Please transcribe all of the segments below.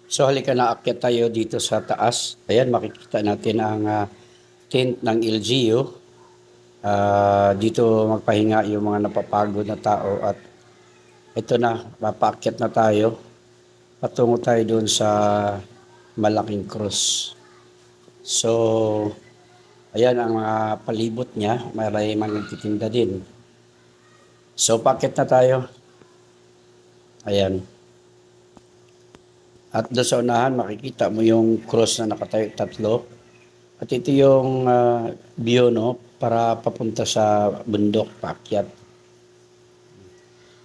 So halika na, akyat tayo dito sa taas. Ayan, makikita natin ang tent ng LGU. Dito magpahinga yung mga napapagod na tao at ito na, mapaakyat na tayo. Patungo tayo doon sa malaking cross. So, ayan ang mga palibot niya. May mga nagtitinda din. So, paakyat na tayo. Ayan. At doon sa unahan, makikita mo yung cross na nakatayo tatlo. At ito yung view, no, para papunta sa bundok, paakyat.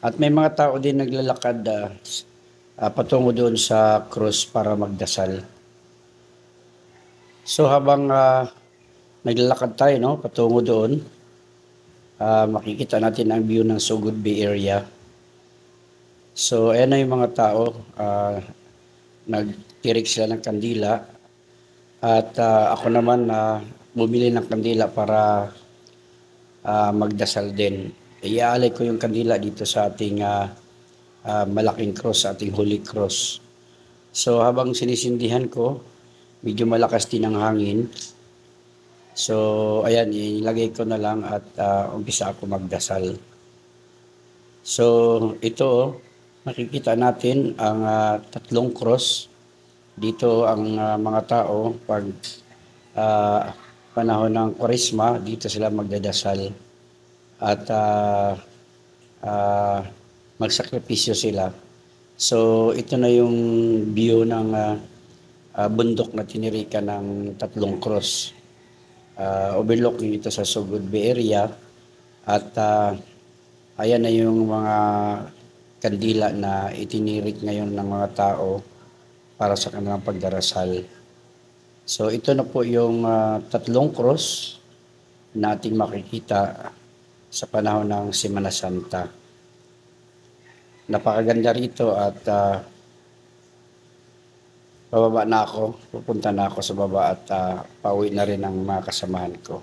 At may mga tao din naglalakad patungo doon sa cross para magdasal. So habang naglalakad tayo, no, patungo doon, makikita natin ang view ng Sugod Bay area. So ayan na yung mga tao, nagtirik sila ng kandila at ako naman bumili ng kandila para magdasal din. Iaalay ko yung kandila dito sa ating malaking cross, sa ating Holy Cross. So habang sinisindihan ko, medyo malakas din ang hangin. So ayan, ilagay ko na lang at umpisa ako magdasal. So ito, makikita natin ang tatlong cross. Dito ang mga tao pag panahon ng Kwaresma, dito sila magdadasal at magsakripisyo sila. So ito na yung view ng bundok na tinirikan ng tatlong cross. Overlooking ito sa Sugod Bay area at ayan na yung mga kandila na itinirik ngayon ng mga tao para sa kanilang pagdarasal. So ito na po yung tatlong cross na ating makikita sa panahon ng Semana Santa. Napakaganda rito at bababa na ako, pupunta na ako sa baba at pauwi na rin ang mga kasamahan ko.